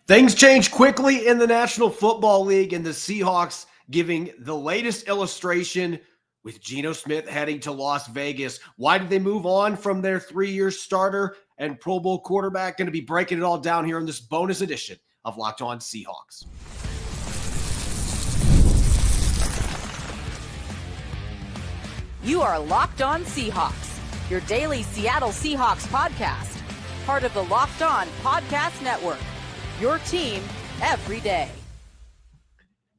Things change quickly in the National Football League, and the Seahawks giving the latest illustration with Geno Smith heading to Las Vegas. Why did they move on from their 3-year starter and Pro Bowl quarterback? Going to be breaking it all down here in this bonus edition of Locked On Seahawks. You are Locked On Seahawks, your daily Seattle Seahawks podcast, part of the Locked On Podcast Network. Your team every day.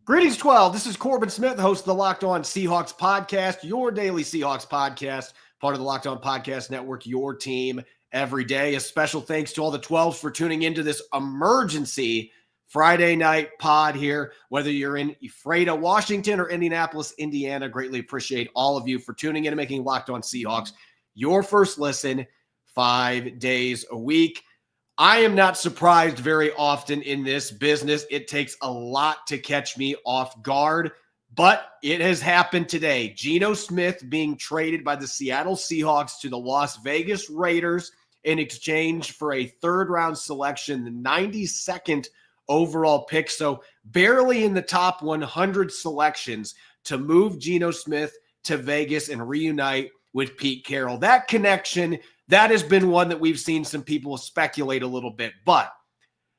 Greetings, 12. This is Corbin Smith, host of the Locked On Seahawks podcast, your daily Seahawks podcast, part of the Locked On Podcast Network, your team every day. A special thanks to all the 12s for tuning into this emergency Friday night pod here, whether you're in Ephrata, Washington, or Indianapolis, Indiana. Greatly appreciate all of you for tuning in and making Locked On Seahawks your first listen 5 days a week. I am not surprised very often in this business. It takes a lot to catch me off guard, but it has happened today. Geno Smith being traded by the Seattle Seahawks to the Las Vegas Raiders in exchange for a third-round selection, the 92nd overall pick, so barely in the top 100 selections to move Geno Smith to Vegas and reunite with Pete Carroll. That connection, that has been one that we've seen some people speculate a little bit. But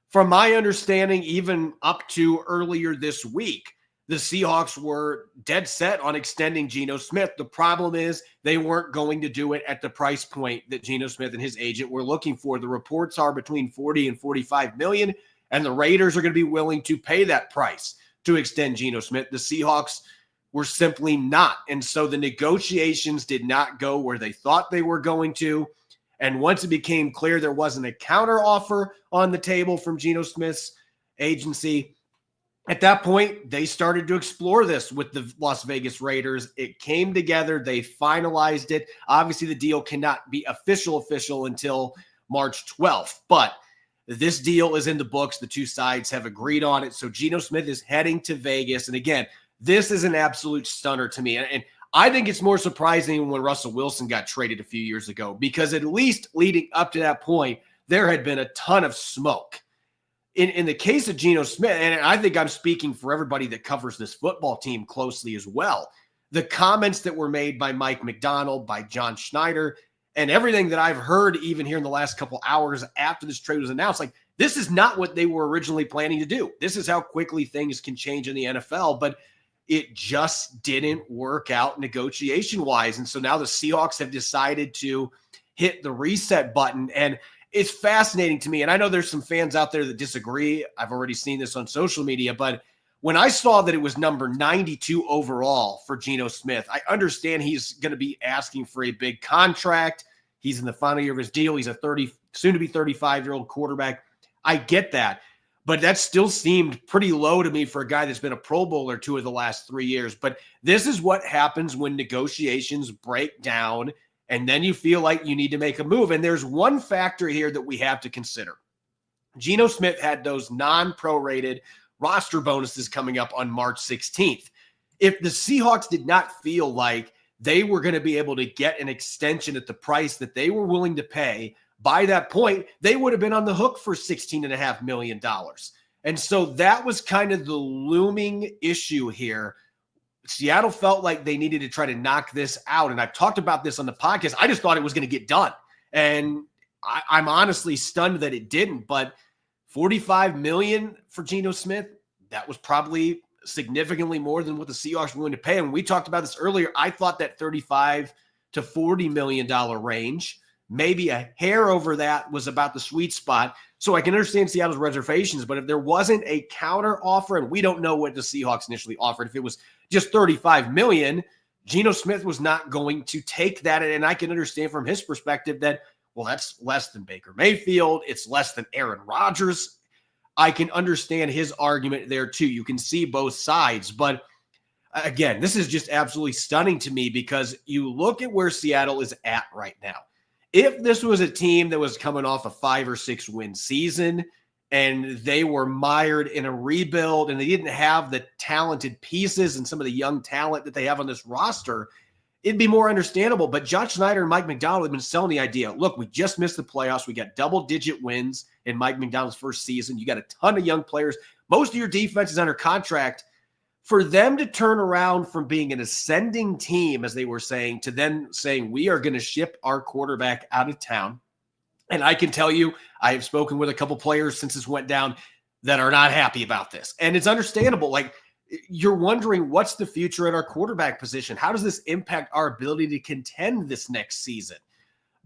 from my understanding, even up to earlier this week, the Seahawks were dead set on extending Geno Smith. The problem is they weren't going to do it at the price point that Geno Smith and his agent were looking for. The reports are between 40 and 45 million, and the Raiders are going to be willing to pay that price to extend Geno Smith. The Seahawks were simply not. And so the negotiations did not go where they thought they were going to. And once it became clear there wasn't a counter offer on the table from Geno Smith's agency, at that point, they started to explore this with the Las Vegas Raiders. It came together. They finalized it. Obviously, the deal cannot be official until March 12th. But this deal is in the books. The two sides have agreed on it. So Geno Smith is heading to Vegas. And again, this is an absolute stunner to me. And I think it's more surprising when Russell Wilson got traded a few years ago, because at least leading up to that point, there had been a ton of smoke. In the case of Geno Smith, and I think I'm speaking for everybody that covers this football team closely as well, the comments that were made by Mike McDonald, by John Schneider, and everything that I've heard even here in the last couple hours after this trade was announced, like, this is not what they were originally planning to do. This is how quickly things can change in the NFL, but it just didn't work out negotiation-wise. And so now the Seahawks have decided to hit the reset button. And it's fascinating to me. And I know there's some fans out there that disagree. I've already seen this on social media. But when I saw that it was number 92 overall for Geno Smith, I understand he's going to be asking for a big contract. He's in the final year of his deal. He's a soon-to-be 35-year-old quarterback. I get that. But that still seemed pretty low to me for a guy that's been a Pro Bowler 2 of the last 3 years. But this is what happens when negotiations break down, and then you feel like you need to make a move. And there's one factor here that we have to consider. Geno Smith had those non-prorated roster bonuses coming up on March 16th. If the Seahawks did not feel like they were going to be able to get an extension at the price that they were willing to pay, by that point, they would have been on the hook for $16.5 million. And so that was kind of the looming issue here. Seattle felt like they needed to try to knock this out. And I've talked about this on the podcast. I just thought it was going to get done. And I'm honestly stunned that it didn't. But $45 million for Geno Smith, that was probably significantly more than what the Seahawks were willing to pay. And we talked about this earlier. I thought that $35 to $40 million range, maybe a hair over that, was about the sweet spot. So I can understand Seattle's reservations, but if there wasn't a counter offer, and we don't know what the Seahawks initially offered, if it was just $35 million, Geno Smith was not going to take that. And I can understand from his perspective that, well, that's less than Baker Mayfield. It's less than Aaron Rodgers. I can understand his argument there too. You can see both sides. But again, this is just absolutely stunning to me, because you look at where Seattle is at right now. If this was a team that was coming off a 5 or 6 win season and they were mired in a rebuild and they didn't have the talented pieces and some of the young talent that they have on this roster, it'd be more understandable. But John Schneider and Mike McDonald have been selling the idea, look, we just missed the playoffs. We got double-digit wins in Mike McDonald's first season. You got a ton of young players. Most of your defense is under contract. For them to turn around from being an ascending team, as they were saying, to then saying, we are going to ship our quarterback out of town. And I can tell you, I have spoken with a couple players since this went down that are not happy about this. And it's understandable. Like, you're wondering, what's the future at our quarterback position? How does this impact our ability to contend this next season?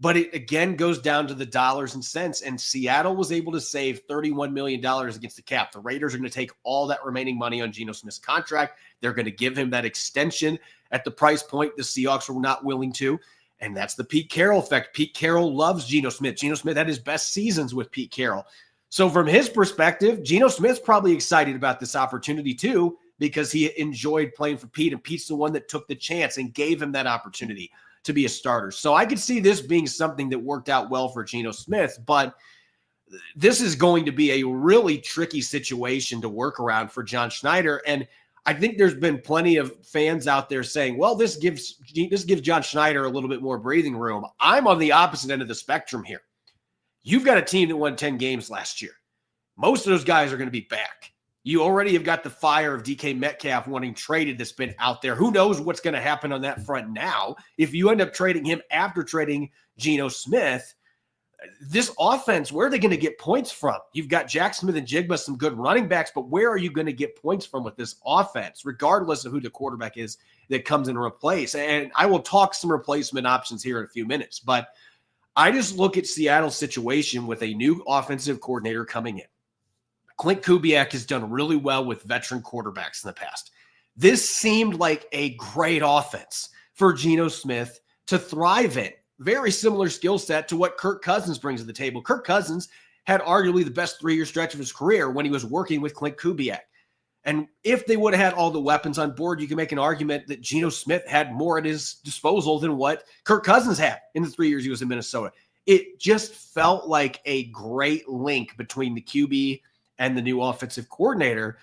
But it, again, goes down to the dollars and cents. And Seattle was able to save $31 million against the cap. The Raiders are going to take all that remaining money on Geno Smith's contract. They're going to give him that extension at the price point the Seahawks were not willing to. And that's the Pete Carroll effect. Pete Carroll loves Geno Smith. Geno Smith had his best seasons with Pete Carroll. So from his perspective, Geno Smith's probably excited about this opportunity too, because he enjoyed playing for Pete, and Pete's the one that took the chance and gave him that opportunity to be a starter. So I could see this being something that worked out well for Geno Smith, but this is going to be a really tricky situation to work around for John Schneider. And I think there's been plenty of fans out there saying, well, this gives John Schneider a little bit more breathing room. I'm on the opposite end of the spectrum here. You've got a team that won 10 games last year. Most of those guys are going to be back. You already have got the fire of DK Metcalf wanting traded that's been out there. Who knows what's going to happen on that front now? If you end up trading him after trading Geno Smith, this offense, where are they going to get points from? You've got Jack Smith and Jigba, some good running backs, but where are you going to get points from with this offense, regardless of who the quarterback is that comes in to replace? And I will talk some replacement options here in a few minutes, but I just look at Seattle's situation with a new offensive coordinator coming in. Clint Kubiak has done really well with veteran quarterbacks in the past. This seemed like a great offense for Geno Smith to thrive in. Very similar skill set to what Kirk Cousins brings to the table. Kirk Cousins had arguably the best 3-year stretch of his career when he was working with Clint Kubiak. And if they would have had all the weapons on board, you can make an argument that Geno Smith had more at his disposal than what Kirk Cousins had in the 3 years he was in Minnesota. It just felt like a great link between the QB and the new offensive coordinator,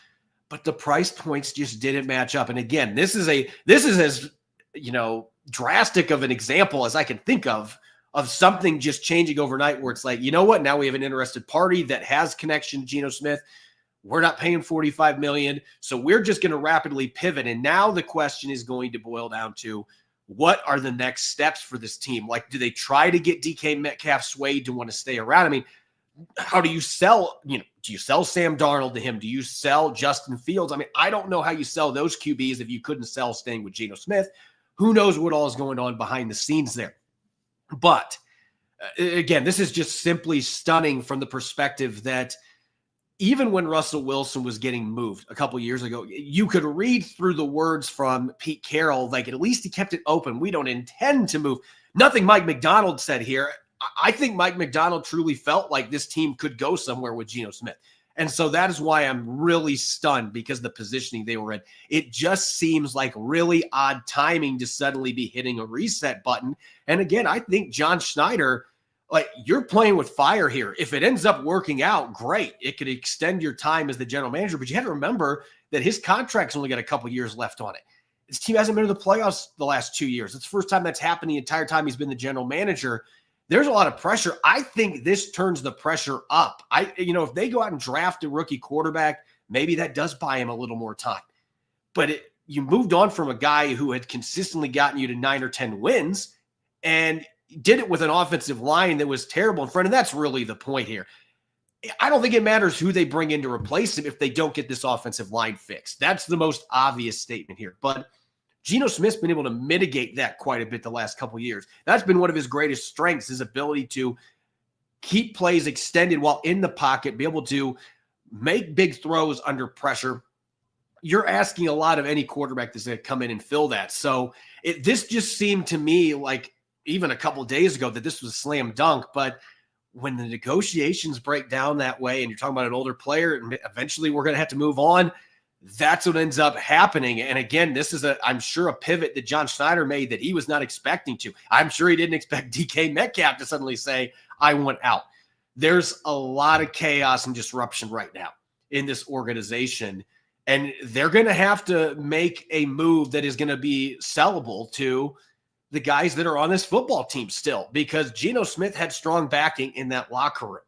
but the price points just didn't match up. And again, this is as, drastic of an example as I can think of something just changing overnight where it's like, you know what? Now we have an interested party that has connection to Geno Smith. We're not paying $45 million. So we're just going to rapidly pivot. And now the question is going to boil down to, what are the next steps for this team? Like, do they try to get DK Metcalf swayed to want to stay around? I mean, how do you sell, do you sell Sam Darnold to him? Do you sell Justin Fields? I mean, I don't know how you sell those QBs if you couldn't sell staying with Geno Smith. Who knows what all is going on behind the scenes there? But again, this is just simply stunning from the perspective that even when Russell Wilson was getting moved a couple years ago, you could read through the words from Pete Carroll, like at least he kept it open. We don't intend to move. Nothing Mike McDonald said here. I think Mike McDonald truly felt like this team could go somewhere with Geno Smith. And so that is why I'm really stunned, because of the positioning they were in. It just seems like really odd timing to suddenly be hitting a reset button. And again, I think John Schneider, like, you're playing with fire here. If it ends up working out, great. It could extend your time as the general manager, but you have to remember that his contract's only got a couple years left on it. His team hasn't been to the playoffs the last 2 years. It's the first time that's happened the entire time he's been the general manager. There's a lot of pressure. I think this turns the pressure up. If they go out and draft a rookie quarterback, maybe that does buy him a little more time. But you moved on from a guy who had consistently gotten you to 9 or 10 wins and did it with an offensive line that was terrible in front. And that's really the point here. I don't think it matters who they bring in to replace him if they don't get this offensive line fixed. That's the most obvious statement here. But Geno Smith's been able to mitigate that quite a bit the last couple of years. That's been one of his greatest strengths, his ability to keep plays extended while in the pocket, be able to make big throws under pressure. You're asking a lot of any quarterback that's going to come in and fill that. So this just seemed to me like even a couple of days ago that this was a slam dunk. But when the negotiations break down that way and you're talking about an older player, and eventually we're going to have to move on, that's what ends up happening. And again, this is I'm sure a pivot that John Schneider made that he was not expecting to. I'm sure he didn't expect DK Metcalf to suddenly say, I want out. There's a lot of chaos and disruption right now in this organization. And they're going to have to make a move that is going to be sellable to the guys that are on this football team still, because Geno Smith had strong backing in that locker room.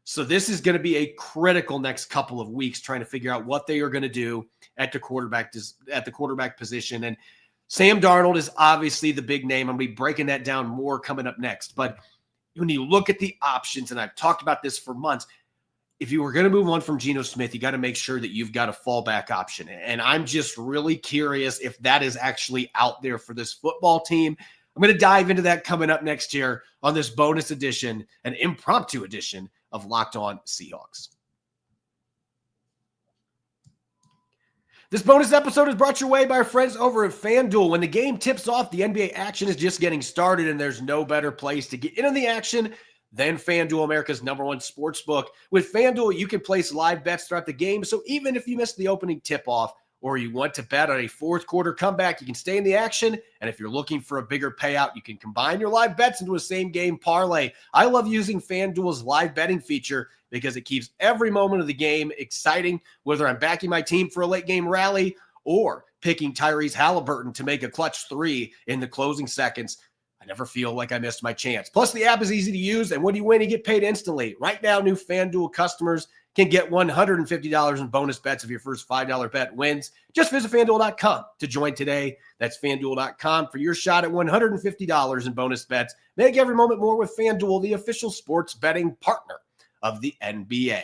So this is going to be a critical next couple of weeks trying to figure out what they are going to do at the quarterback position. And Sam Darnold is obviously the big name. I'm going to be breaking that down more coming up next. But when you look at the options, and I've talked about this for months, if you were going to move on from Geno Smith, you got to make sure that you've got a fallback option. And I'm just really curious if that is actually out there for this football team. I'm going to dive into that coming up next year on this bonus edition, an impromptu edition of Locked On Seahawks. This bonus episode is brought your way by our friends over at FanDuel. When the game tips off, the NBA action is just getting started, and there's no better place to get in on the action than FanDuel, America's #1 sports book. With FanDuel, you can place live bets throughout the game, so even if you miss the opening tip-off or you want to bet on a fourth quarter comeback, you can stay in the action. And if you're looking for a bigger payout, you can combine your live bets into a same-game parlay. I love using FanDuel's live betting feature because it keeps every moment of the game exciting, whether I'm backing my team for a late-game rally or picking Tyrese Halliburton to make a clutch three in the closing seconds. I never feel like I missed my chance. Plus, the app is easy to use, and when you win, you get paid instantly. Right now, new FanDuel customers can get $150 in bonus bets if your first $5 bet wins. Just visit FanDuel.com to join today. That's FanDuel.com for your shot at $150 in bonus bets. Make every moment more with FanDuel, the official sports betting partner of the NBA.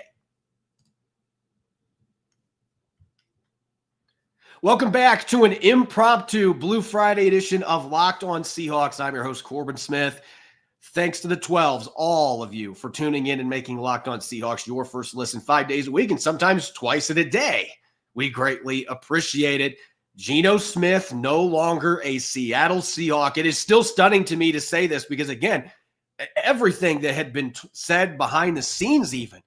Welcome back to an impromptu Blue Friday edition of Locked On Seahawks. I'm your host, Corbin Smith. Thanks to the 12s, all of you, for tuning in and making Locked On Seahawks your first listen 5 days a week and sometimes twice in a day. We greatly appreciate it. Geno Smith, no longer a Seattle Seahawk. It is still stunning to me to say this because, again, everything that had been said behind the scenes even,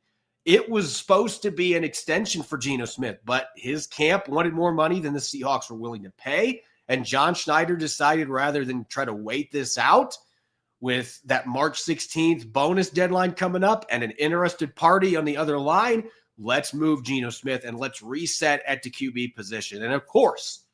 it was supposed to be an extension for Geno Smith, but his camp wanted more money than the Seahawks were willing to pay, and John Schneider decided rather than try to wait this out, with that March 16th bonus deadline coming up and an interested party on the other line, let's move Geno Smith and let's reset at the QB position. And of course,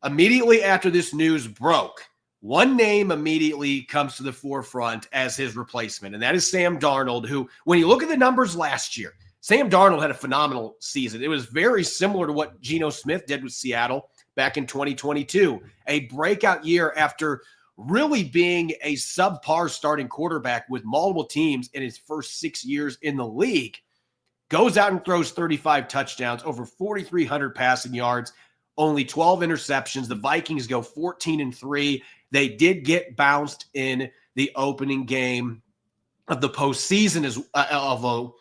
immediately after this news broke, one name immediately comes to the forefront as his replacement, and that is Sam Darnold, who, when you look at the numbers last year, Sam Darnold had a phenomenal season. It was very similar to what Geno Smith did with Seattle back in 2022, a breakout year after really being a subpar starting quarterback with multiple teams in his first 6 years in the league. Goes out and throws 35 touchdowns, over 4,300 passing yards, only 12 interceptions. The Vikings go 14-3. They did get bounced in the opening game of the postseason, although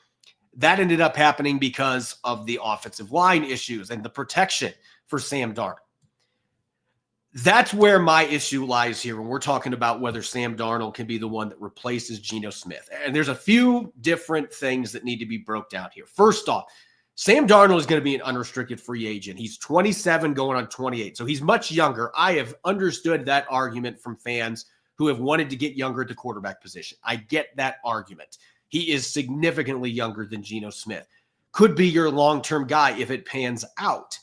that ended up happening because of the offensive line issues and the protection for Sam Darnold. That's where my issue lies here when we're talking about whether Sam Darnold can be the one that replaces Geno Smith. And there's a few different things that need to be broke down here. First off, Sam Darnold is going to be an unrestricted free agent. He's 27 going on 28, so he's much younger. I have understood that argument from fans who have wanted to get younger at the quarterback position. I get that argument. He is significantly younger than Geno Smith. Could be your long-term guy if it pans out.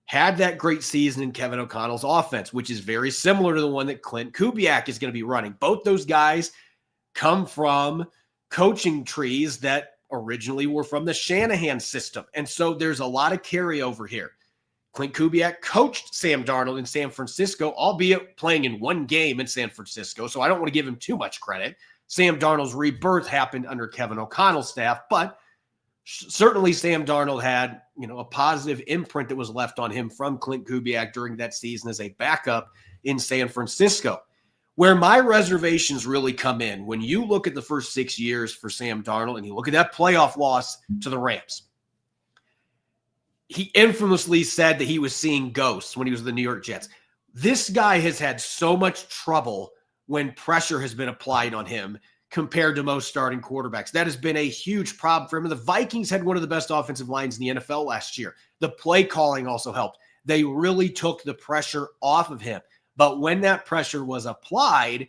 Had that great season in Kevin O'Connell's offense, which is very similar to the one that Clint Kubiak is going to be running. Both those guys come from coaching trees that originally were from the Shanahan system. And so there's a lot of carryover here. Clint Kubiak coached Sam Darnold in San Francisco, albeit playing in one game in San Francisco. So I don't want to give him too much credit. Sam Darnold's rebirth happened under Kevin O'Connell's staff, but certainly Sam Darnold had, a positive imprint that was left on him from Clint Kubiak during that season as a backup in San Francisco. Where my reservations really come in, when you look at the first 6 years for Sam Darnold and you look at that playoff loss to the Rams, he infamously said that he was seeing ghosts when he was with the New York Jets. This guy has had so much trouble when pressure has been applied on him compared to most starting quarterbacks. That has been a huge problem for him. And the Vikings had one of the best offensive lines in the NFL last year. The play calling also helped. They really took the pressure off of him. But when that pressure was applied,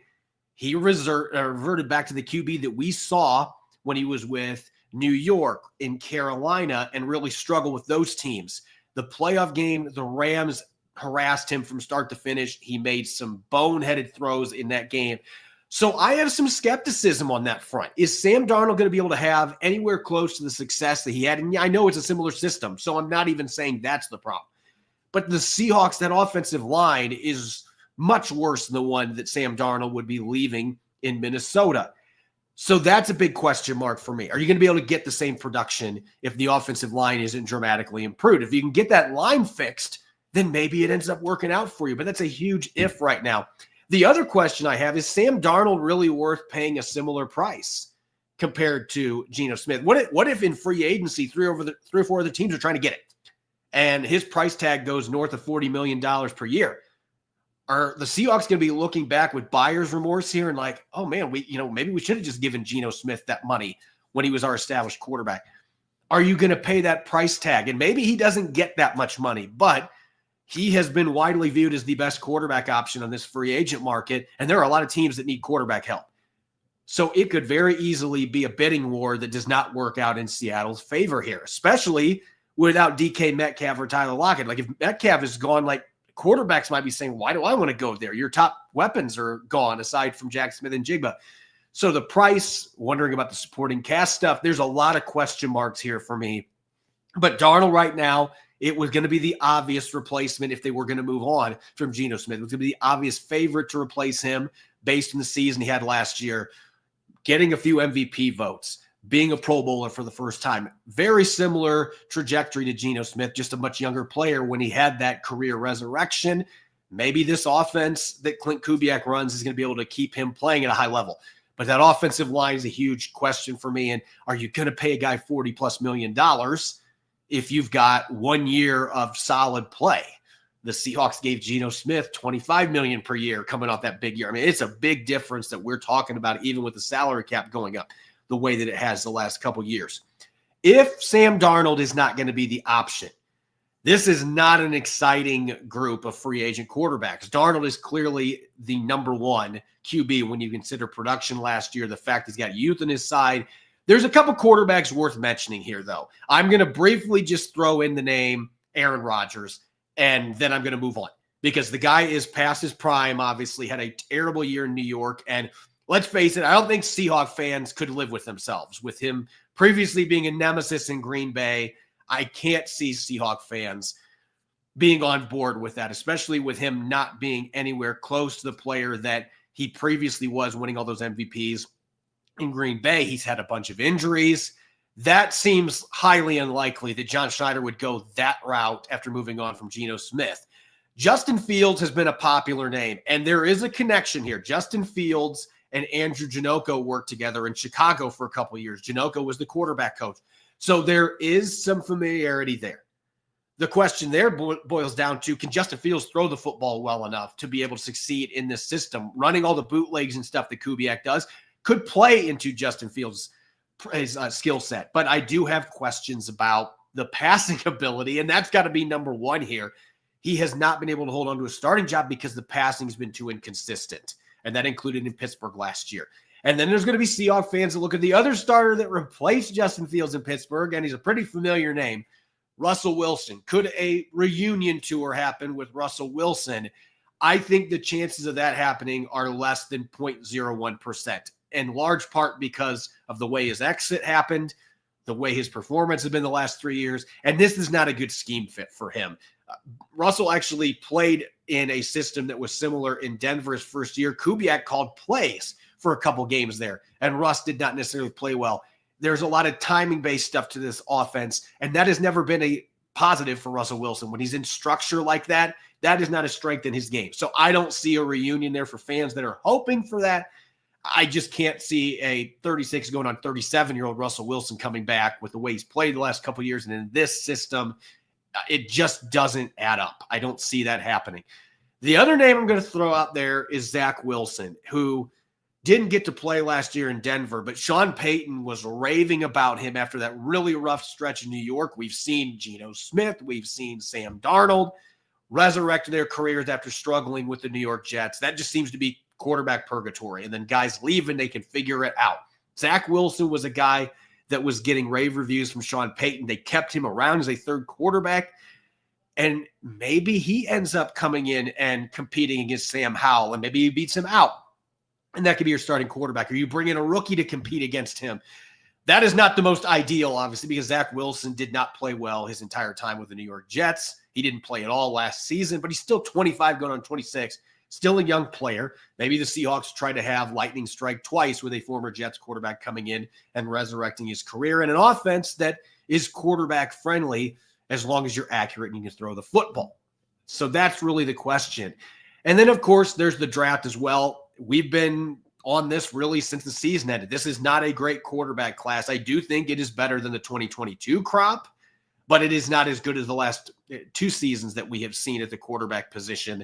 he reverted back to the QB that we saw when he was with New York, in Carolina, and really struggled with those teams. The playoff game, the Rams harassed him from start to finish. He made some boneheaded throws in that game. So I have some skepticism on that front. Is Sam Darnold going to be able to have anywhere close to the success that he had? And I know it's a similar system, so I'm not even saying that's the problem. But the Seahawks, that offensive line is much worse than the one that Sam Darnold would be leaving in Minnesota. So that's a big question mark for me. Are you going to be able to get the same production if the offensive line isn't dramatically improved? If you can get that line fixed, then maybe it ends up working out for you. But that's a huge if right now. The other question I have is Sam Darnold really worth paying a similar price compared to Geno Smith? What if in free agency, three or four other teams are trying to get it and his price tag goes north of $40 million per year? Are the Seahawks going to be looking back with buyer's remorse here and like, oh man, maybe we should have just given Geno Smith that money when he was our established quarterback? Are you going to pay that price tag? And maybe he doesn't get that much money, but he has been widely viewed as the best quarterback option on this free agent market, and there are a lot of teams that need quarterback help. So it could very easily be a bidding war that does not work out in Seattle's favor here, especially without DK Metcalf or Tyler Lockett. Like if Metcalf is gone, like quarterbacks might be saying, why do I want to go there? Your top weapons are gone aside from Jack Smith and Jigba. So the price, wondering about the supporting cast stuff, there's a lot of question marks here for me. But Darnold right now, it was going to be the obvious replacement if they were going to move on from Geno Smith. It was going to be the obvious favorite to replace him based on the season he had last year, getting a few MVP votes, being a Pro Bowler for the first time. Very similar trajectory to Geno Smith, just a much younger player when he had that career resurrection. Maybe this offense that Clint Kubiak runs is going to be able to keep him playing at a high level. But that offensive line is a huge question for me. And are you going to pay a guy $40+ million if you've got 1 year of solid play? The Seahawks gave Geno Smith $25 million per year coming off that big year. I mean, it's a big difference that we're talking about, even with the salary cap going up the way that it has the last couple years. If Sam Darnold is not going to be the option, this is not an exciting group of free agent quarterbacks. Darnold is clearly the number one QB when you consider production last year, the fact he's got youth on his side. There's a couple quarterbacks worth mentioning here, though. I'm going to briefly just throw in the name Aaron Rodgers, and then I'm going to move on because the guy is past his prime, obviously had a terrible year in New York. And let's face it, I don't think Seahawks fans could live with themselves. With him previously being a nemesis in Green Bay, I can't see Seahawks fans being on board with that, especially with him not being anywhere close to the player that he previously was, winning all those MVPs in Green Bay. He's had a bunch of injuries. That seems highly unlikely that John Schneider would go that route after moving on from Geno Smith. Justin Fields has been a popular name, and there is a connection here. Justin Fields and Andrew Janocko worked together in Chicago for a couple of years. Janocko was the quarterback coach. So there is some familiarity there. The question there boils down to, can Justin Fields throw the football well enough to be able to succeed in this system? Running all the bootlegs and stuff that Kubiak does could play into Justin Fields' skill set. But I do have questions about the passing ability, and that's got to be number one here. He has not been able to hold on to a starting job because the passing has been too inconsistent, and that included in Pittsburgh last year. And then there's going to be Seahawks fans that look at the other starter that replaced Justin Fields in Pittsburgh, and he's a pretty familiar name, Russell Wilson. Could a reunion tour happen with Russell Wilson? I think the chances of that happening are less than 0.01%, in large part because of the way his exit happened, the way his performance has been the last 3 years, and this is not a good scheme fit for him. Russell actually played in a system that was similar in Denver his first year. Kubiak called plays for a couple games there, and Russ did not necessarily play well. There's a lot of timing-based stuff to this offense, and that has never been a positive for Russell Wilson. When he's in structure like that, that is not a strength in his game. So I don't see a reunion there for fans that are hoping for that. I just can't see a 36 going on 37-year-old Russell Wilson coming back with the way he's played the last couple of years. And in this system, it just doesn't add up. I don't see that happening. The other name I'm going to throw out there is Zach Wilson, who didn't get to play last year in Denver, but Sean Payton was raving about him after that really rough stretch in New York. We've seen Geno Smith. We've seen Sam Darnold resurrect their careers after struggling with the New York Jets. That just seems to be quarterback purgatory. And then guys leave and they can figure it out. Zach Wilson was a guy that was getting rave reviews from Sean Payton. They kept him around as a third quarterback. And maybe he ends up coming in and competing against Sam Howell, and maybe he beats him out. and that could be your starting quarterback, or you bring in a rookie to compete against him. That is not the most ideal, obviously, because Zach Wilson did not play well his entire time with the New York Jets. He didn't play at all last season, but he's still 25 going on 26, still a young player. Maybe the Seahawks try to have lightning strike twice with a former Jets quarterback coming in and resurrecting his career in an offense that is quarterback friendly as long as you're accurate and you can throw the football. So that's really the question. And then, of course, there's the draft as well. We've been on this really since the season ended. This is not a great quarterback class. I do think it is better than the 2022 crop, but it is not as good as the last 2 seasons that we have seen at the quarterback position.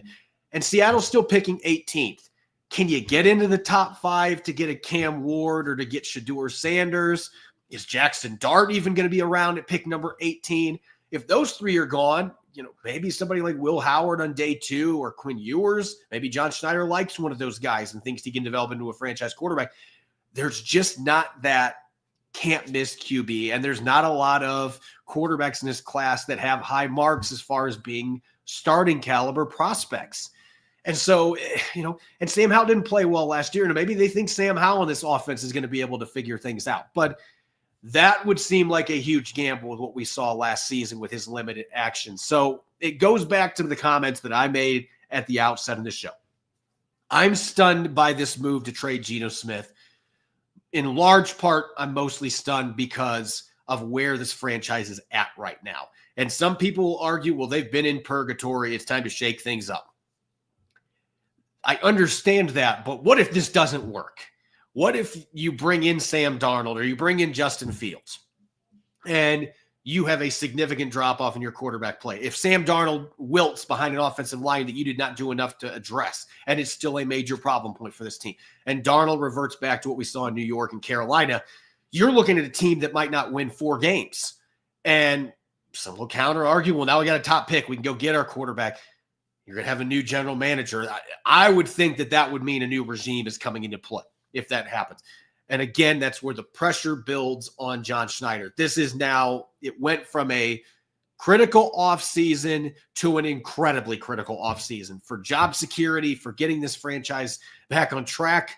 And Seattle's still picking 18th. Can you get into the top 5 to get a Cam Ward or to get Shedeur Sanders? Is Jackson Dart even going to be around at pick number 18? If those 3 are gone, maybe somebody like Will Howard on day 2 or Quinn Ewers, maybe John Schneider likes one of those guys and thinks he can develop into a franchise quarterback. There's just not that can't miss QB. And there's not a lot of quarterbacks in this class that have high marks as far as being starting caliber prospects. And so, and Sam Howell didn't play well last year. And maybe they think Sam Howell in this offense is going to be able to figure things out. But that would seem like a huge gamble with what we saw last season with his limited action. So it goes back to the comments that I made at the outset of the show. I'm stunned by this move to trade Geno Smith. In large part, I'm mostly stunned because of where this franchise is at right now. And some people will argue, well, they've been in purgatory. It's time to shake things up. I understand that, but what if this doesn't work? What if you bring in Sam Darnold or you bring in Justin Fields and you have a significant drop-off in your quarterback play? If Sam Darnold wilts behind an offensive line that you did not do enough to address, and it's still a major problem point for this team, and Darnold reverts back to what we saw in New York and Carolina, you're looking at a team that might not win 4 games. And some will counter-argue, well, now we got a top pick. We can go get our quarterback. You're going to have a new general manager. I would think that would mean a new regime is coming into play if that happens. And again, that's where the pressure builds on John Schneider. This is now, it went from a critical offseason to an incredibly critical offseason for job security, for getting this franchise back on track.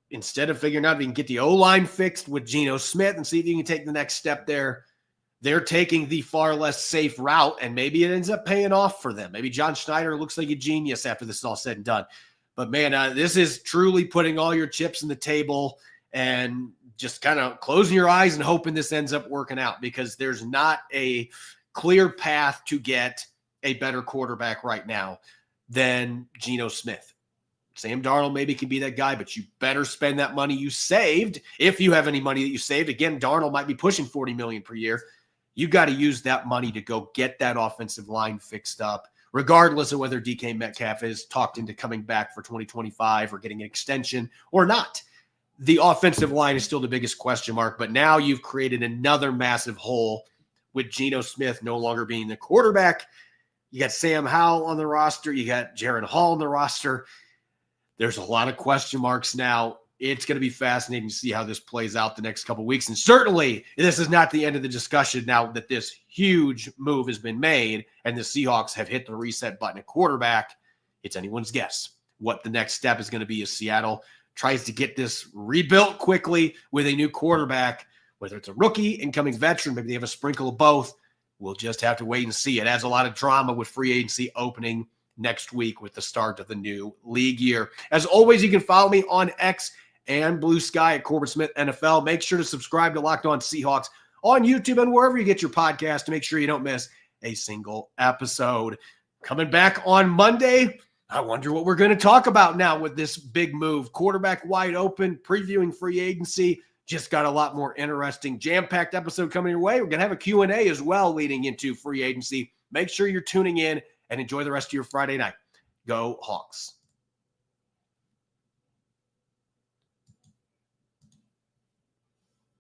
Instead of figuring out if you can get the O-line fixed with Geno Smith and see if you can take the next step there, they're taking the far less safe route, and maybe it ends up paying off for them. Maybe John Schneider looks like a genius after this is all said and done. But, man, this is truly putting all your chips on the table and just kind of closing your eyes and hoping this ends up working out, because there's not a clear path to get a better quarterback right now than Geno Smith. Sam Darnold maybe can be that guy, but you better spend that money you saved. If you have any money that you saved, again, Darnold might be pushing $40 million per year. You got to use that money to go get that offensive line fixed up, regardless of whether DK Metcalf is talked into coming back for 2025 or getting an extension or not. The offensive line is still the biggest question mark, but now you've created another massive hole with Geno Smith no longer being the quarterback. You got Sam Howell on the roster. You got Jaron Hall on the roster. There's a lot of question marks now. It's going to be fascinating to see how this plays out the next couple of weeks. And certainly this is not the end of the discussion now that this huge move has been made and the Seahawks have hit the reset button at quarterback. It's anyone's guess what the next step is going to be as Seattle tries to get this rebuilt quickly with a new quarterback, whether it's a rookie, incoming veteran, maybe they have a sprinkle of both. We'll just have to wait and see. It adds a lot of drama with free agency opening next week with the start of the new league year. As always, you can follow me on X and Blue Sky at Corbin Smith NFL. Make sure to subscribe to Locked On Seahawks on YouTube and wherever you get your podcast to make sure you don't miss a single episode. Coming back on Monday, I wonder what we're going to talk about now with this big move. Quarterback wide open, previewing free agency. Just got a lot more interesting, jam-packed episode coming your way. We're going to have a Q&A as well leading into free agency. Make sure you're tuning in and enjoy the rest of your Friday night. Go Hawks.